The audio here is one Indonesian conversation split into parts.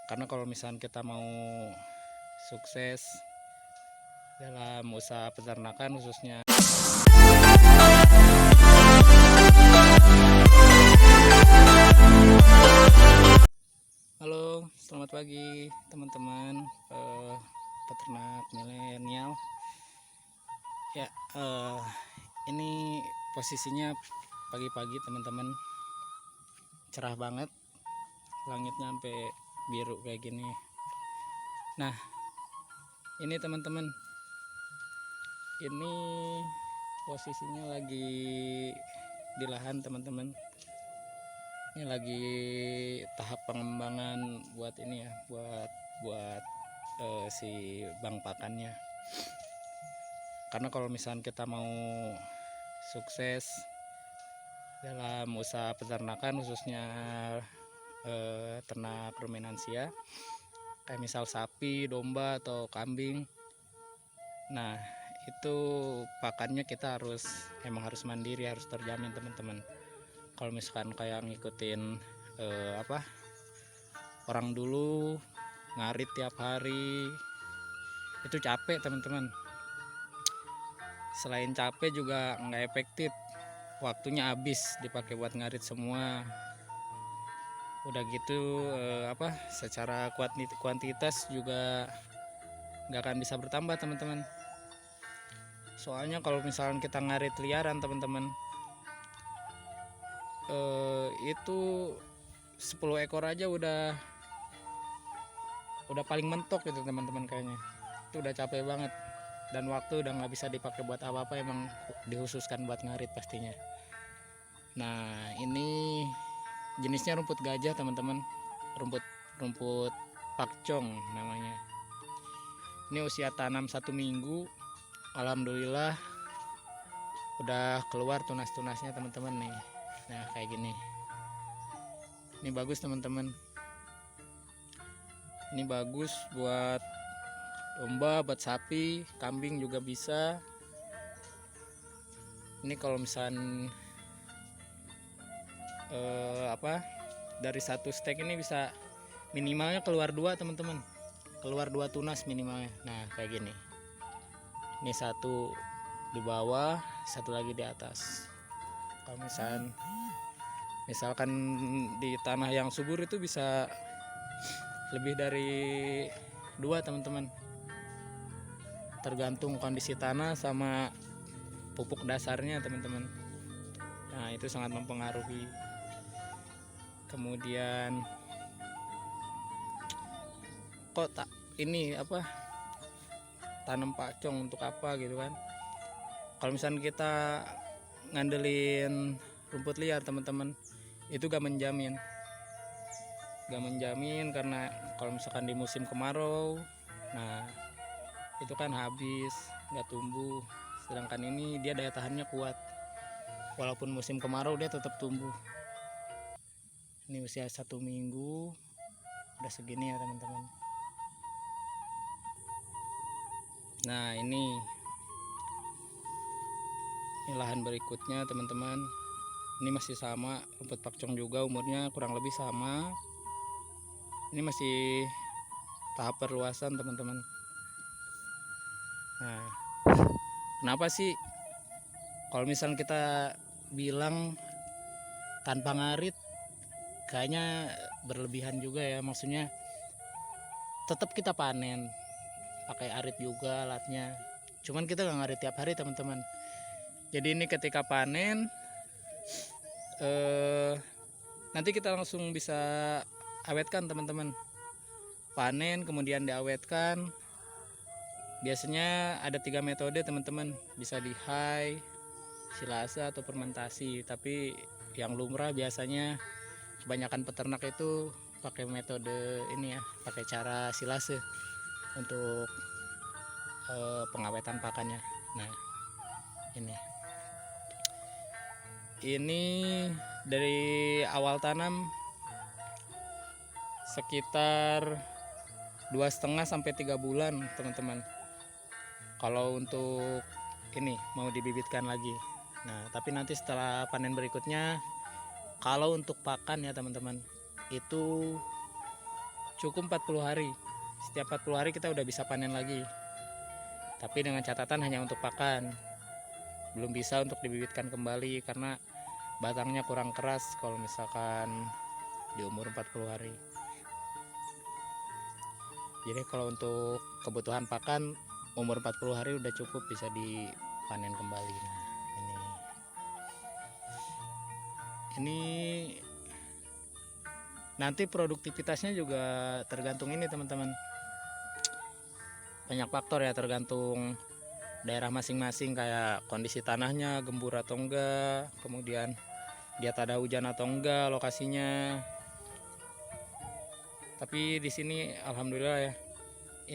Karena kalau misalnya kita mau sukses dalam usaha peternakan khususnya. Halo, selamat pagi teman-teman peternak milenial. Ya, ini posisinya pagi-pagi teman-teman, cerah banget, langitnya sampai biru kayak gini. Nah, ini teman-teman, ini posisinya lagi di lahan teman-teman. Ini lagi tahap pengembangan buat ini ya, buat si bang pakannya. Karena kalau misalnya kita mau sukses dalam usaha peternakan khususnya ternak ruminansia kayak misal sapi, domba atau kambing, nah itu pakannya kita emang harus mandiri, harus terjamin teman-teman. Kalau misalkan kayak ngikutin orang dulu ngarit tiap hari, itu capek teman-teman. Selain capek juga nggak efektif, waktunya habis dipakai buat ngarit semua. Udah gitu secara kuantitas juga nggak akan bisa bertambah teman-teman. Soalnya kalau misalkan kita ngarit liaran teman-teman, itu 10 ekor aja udah paling mentok gitu teman-teman, kayaknya itu udah capek banget dan waktu udah nggak bisa dipakai buat apa-apa, emang dikhususkan buat ngarit pastinya. Nah, ini jenisnya rumput gajah teman-teman, rumput pakcong namanya. Ini usia tanam 1 minggu, alhamdulillah udah keluar tunas-tunasnya teman-teman nih. Nah, kayak gini. Ini bagus teman-teman. Ini bagus buat domba, buat sapi, kambing juga bisa. Ini kalau misalnya dari satu stek ini bisa minimalnya keluar 2 teman-teman, keluar 2 tunas minimalnya. Nah, kayak gini. Ini satu di bawah, satu lagi di atas. Kalau misalkan di tanah yang subur itu bisa lebih dari 2 teman-teman, tergantung kondisi tanah sama pupuk dasarnya teman-teman. Nah, itu sangat mempengaruhi. Kemudian kok tanam pakcong untuk apa gitu kan. Kalau misalnya kita ngandelin rumput liar teman-teman, itu gak menjamin karena kalau misalkan di musim kemarau, nah itu kan habis, nggak tumbuh. Sedangkan ini dia daya tahannya kuat, walaupun musim kemarau dia tetap tumbuh. Ini usia 1 minggu udah segini ya teman-teman. Nah, ini lahan berikutnya teman-teman. Ini masih sama, rumput pakcong juga, umurnya kurang lebih sama. Ini masih tahap perluasan teman-teman. Nah, kenapa sih kalau misalnya kita bilang tanpa ngarit, kayaknya berlebihan juga ya. Maksudnya tetap kita panen pakai arit juga alatnya, cuman kita nggak ngarit tiap hari teman-teman. Jadi ini ketika panen nanti kita langsung bisa awetkan teman-teman. Panen kemudian diawetkan. Biasanya ada 3 metode teman-teman, bisa di high, silase atau fermentasi. Tapi yang lumrah biasanya kebanyakan peternak itu pakai metode ini ya, pakai cara silase untuk pengawetan pakannya. Nah, ini dari awal tanam sekitar 2,5 sampai 3 bulan teman-teman, kalau untuk ini mau dibibitkan lagi. Nah, tapi nanti setelah panen berikutnya, kalau untuk pakan ya teman-teman, itu cukup 40 hari. Setiap 40 hari kita udah bisa panen lagi. Tapi dengan catatan hanya untuk pakan. Belum bisa untuk dibibitkan kembali karena batangnya kurang keras kalau misalkan di umur 40 hari. Jadi kalau untuk kebutuhan pakan umur 40 hari udah cukup bisa dipanen kembali. Nah, ini nanti produktivitasnya juga tergantung ini teman-teman. Banyak faktor ya, tergantung daerah masing-masing, kayak kondisi tanahnya gembur atau enggak, kemudian dia ada hujan atau enggak lokasinya. Tapi di sini alhamdulillah ya,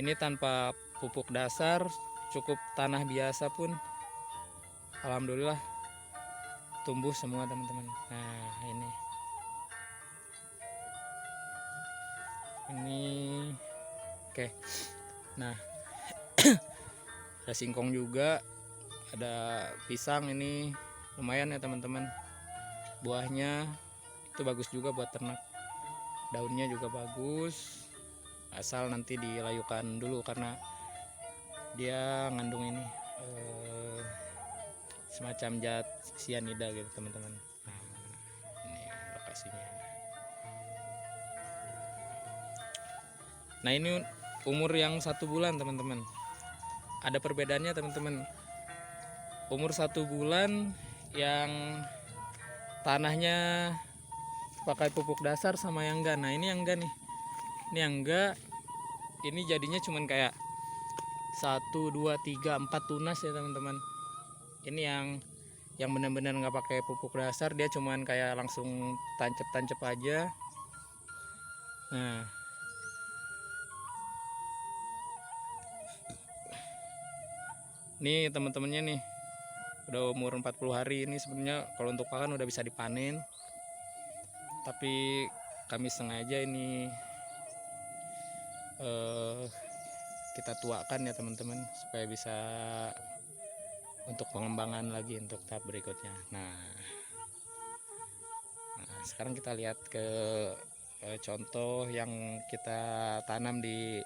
ini tanpa pupuk dasar, cukup tanah biasa pun alhamdulillah tumbuh semua teman-teman. Nah ini oke. Nah ada singkong juga, ada pisang, ini lumayan ya teman-teman. Buahnya itu bagus juga buat ternak, daunnya juga bagus, asal nanti dilayukan dulu karena dia ngandung ini semacam zat sianida gitu teman-teman. Nah, ini lokasinya. Nah ini umur yang 1 bulan teman-teman. Ada perbedaannya teman-teman. Umur 1 bulan yang tanahnya pakai pupuk dasar sama yang enggak. Nah ini yang enggak nih. Ini yang enggak. Ini jadinya cuman kayak 1, 2, 3, 4 tunas ya teman-teman. Ini yang benar-benar nggak pakai pupuk dasar, dia cuman kayak langsung tancap-tancap aja. Nah ini teman-temannya nih udah umur 40 hari. Ini sebenarnya kalau untuk pakan udah bisa dipanen, tapi kami sengaja ini kita tuakan ya teman-teman, supaya bisa untuk pengembangan lagi untuk tahap berikutnya. Nah sekarang kita lihat ke contoh yang kita tanam di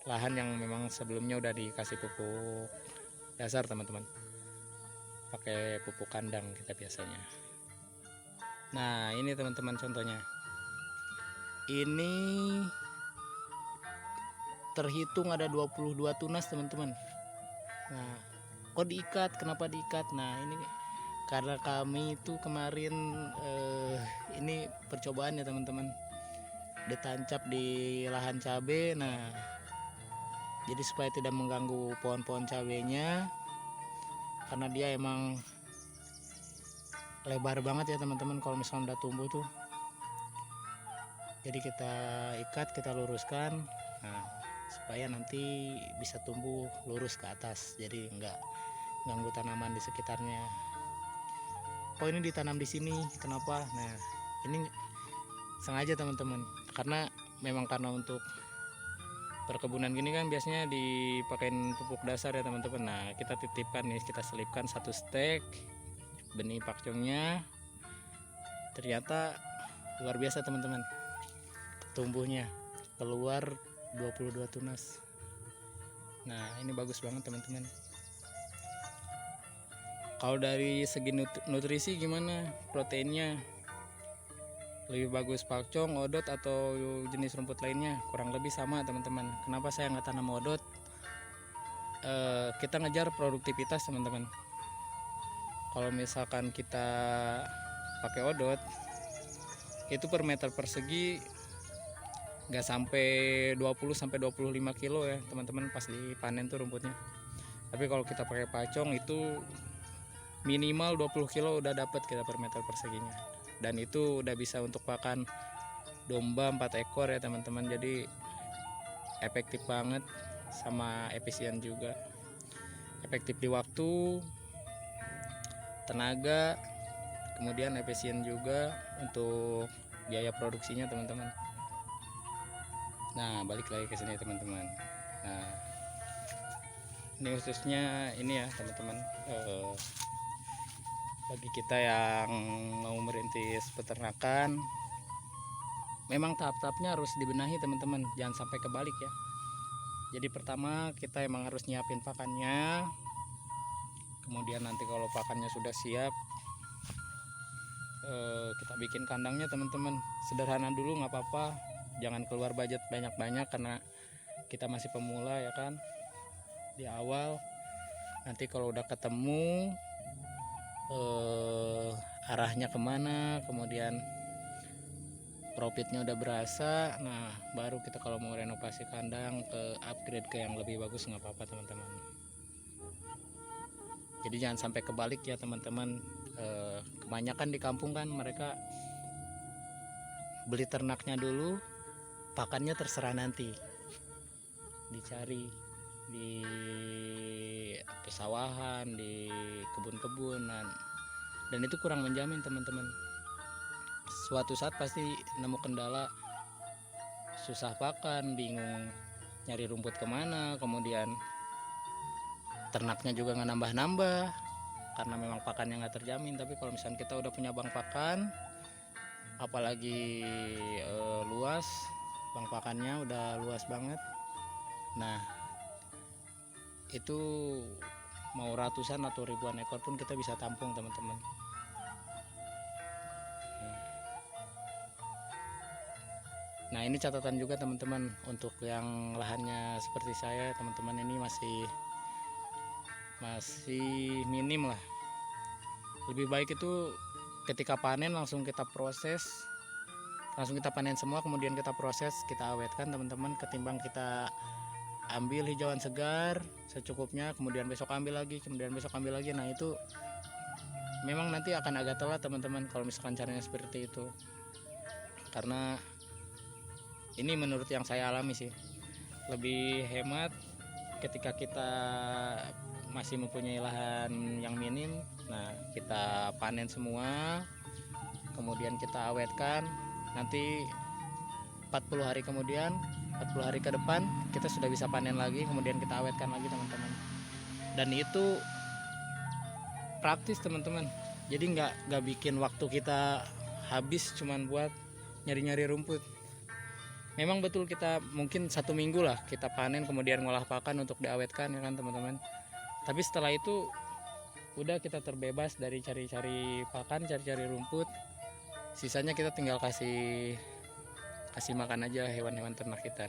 lahan yang memang sebelumnya udah dikasih pupuk dasar teman-teman, pakai pupuk kandang kita biasanya. Nah ini teman-teman contohnya, ini terhitung ada 22 tunas teman-teman. Nah kok diikat, kenapa diikat? Nah ini karena kami itu kemarin ini percobaan ya teman-teman, ditancap di lahan cabai. Nah jadi supaya tidak mengganggu pohon-pohon cabainya, karena dia emang lebar banget ya teman-teman kalau misalnya udah tumbuh tuh. Jadi kita ikat, kita luruskan, nah, supaya nanti bisa tumbuh lurus ke atas, jadi enggak ganggu tanaman di sekitarnya. Oh ini ditanam di sini, kenapa? Nah ini sengaja teman-teman, karena memang karena untuk perkebunan gini kan biasanya dipakein pupuk dasar ya teman-teman. Nah kita titipkan nih, kita selipkan 1 stek benih pakcongnya, ternyata luar biasa teman-teman, tumbuhnya keluar 22 tunas. Nah ini bagus banget teman-teman. Kalau dari segi nutrisi gimana, proteinnya lebih bagus pakcong, odot, atau jenis rumput lainnya? Kurang lebih sama teman-teman. Kenapa saya nggak tanam odot? Kita ngejar produktivitas teman-teman. Kalau misalkan kita pakai odot, itu per meter persegi nggak sampai 20-25 kilo ya teman-teman pas dipanen tuh rumputnya. Tapi kalau kita pakai pakcong itu minimal 20 kilo udah dapat kita per meter perseginya. Dan itu udah bisa untuk pakan domba 4 ekor ya teman-teman. Jadi efektif banget, sama efisien juga. Efektif di waktu, tenaga, kemudian efisien juga untuk biaya produksinya teman-teman. Nah balik lagi ke sini teman-teman. Nah ini khususnya ini ya teman-teman, bagi kita yang mau merintis peternakan, memang tahap-tahapnya harus dibenahi teman-teman, jangan sampai kebalik ya. Jadi pertama kita emang harus nyiapin pakannya, kemudian nanti kalau pakannya sudah siap, kita bikin kandangnya teman-teman. Sederhana dulu nggak apa-apa, jangan keluar budget banyak-banyak karena kita masih pemula ya kan di awal. Nanti kalau udah ketemu arahnya kemana, kemudian profitnya udah berasa, nah baru kita kalau mau renovasi kandang ke upgrade ke yang lebih bagus nggak apa-apa teman-teman. Jadi jangan sampai kebalik ya teman-teman. Kebanyakan di kampung kan mereka beli ternaknya dulu, pakannya terserah nanti dicari di pesawahan, di kebun-kebunan, dan itu kurang menjamin teman-teman. Suatu saat pasti nemu kendala, susah pakan, bingung nyari rumput kemana, kemudian ternaknya juga nggak nambah-nambah karena memang pakannya nggak terjamin. Tapi kalau misalnya kita udah punya bank pakan, apalagi luas, bank pakannya udah luas banget, nah itu mau ratusan atau ribuan ekor pun kita bisa tampung teman-teman. Nah ini catatan juga teman-teman untuk yang lahannya seperti saya teman-teman, ini masih minim lah. Lebih baik itu ketika panen langsung kita proses, langsung kita panen semua kemudian kita proses, kita awetkan teman-teman, ketimbang kita ambil hijauan segar secukupnya kemudian besok ambil lagi, kemudian besok ambil lagi. Nah itu memang nanti akan agak telat teman-teman kalau misalkan caranya seperti itu, karena ini menurut yang saya alami sih, lebih hemat ketika kita masih mempunyai lahan yang minim. Nah kita panen semua kemudian kita awetkan, nanti 40 hari kemudian, 40 hari ke depan kita sudah bisa panen lagi, kemudian kita awetkan lagi teman-teman. Dan itu praktis teman-teman, jadi nggak bikin waktu kita habis cuman buat nyari-nyari rumput. Memang betul kita mungkin 1 minggu lah kita panen kemudian ngolah pakan untuk diawetkan ya kan teman-teman, tapi setelah itu udah kita terbebas dari cari-cari pakan, cari-cari rumput, sisanya kita tinggal kasih makan aja hewan-hewan ternak kita.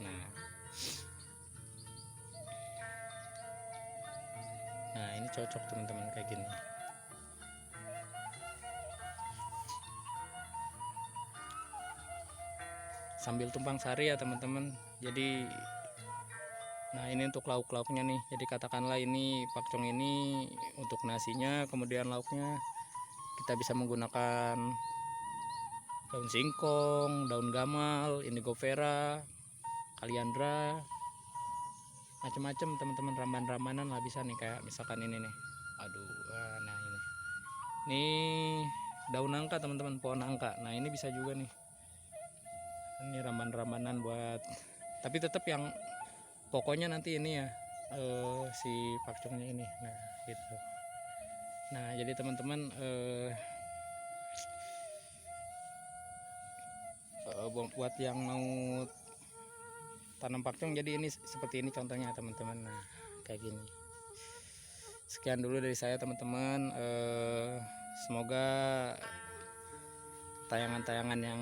Nah ini cocok teman-teman kayak gini. Sambil tumpang sari ya teman-teman. Jadi nah ini untuk lauk-lauknya nih, jadi katakanlah ini pakcong ini untuk nasinya, kemudian lauknya kita bisa menggunakan daun singkong, daun gamal, indigo vera, kaliandra, macam-macam teman-teman, ramban-rambanan lah bisa nih, kayak misalkan ini nih, nah ini daun nangka teman-teman, pohon nangka. Nah ini bisa juga nih, ini ramban-rambanan buat, tapi tetap yang pokoknya nanti ini ya si pakcongnya ini. Nah gitu. Nah jadi teman-teman buat yang mau tanam pakcong, jadi ini seperti ini contohnya teman-teman. Nah kayak gini. Sekian dulu dari saya teman-teman, semoga tayangan-tayangan yang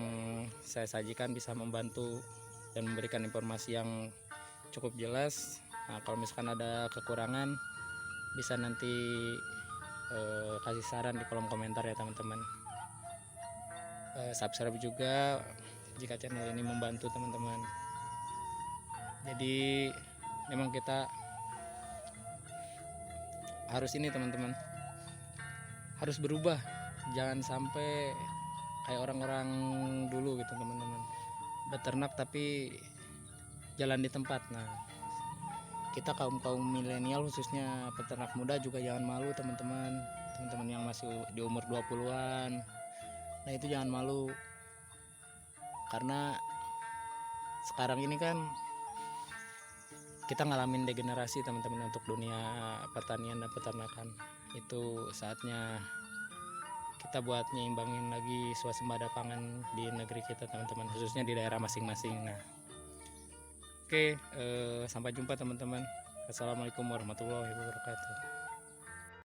saya sajikan bisa membantu dan memberikan informasi yang cukup jelas. Nah kalau misalkan ada kekurangan bisa nanti kasih saran di kolom komentar ya teman-teman. Subscribe juga jika channel ini membantu teman-teman. Jadi memang kita harus ini teman-teman, harus berubah, jangan sampai kayak orang-orang dulu gitu teman-teman, beternak tapi jalan di tempat. Nah kita kaum milenial khususnya peternak muda juga jangan malu teman-teman yang masih di umur 20-an. Nah itu jangan malu, karena sekarang ini kan kita ngalamin degenerasi teman-teman untuk dunia pertanian dan peternakan. Itu saatnya kita buat nyimbangin lagi swasembada pangan di negeri kita teman-teman, khususnya di daerah masing-masing. Nah, oke, sampai jumpa teman-teman. Assalamualaikum warahmatullahi wabarakatuh.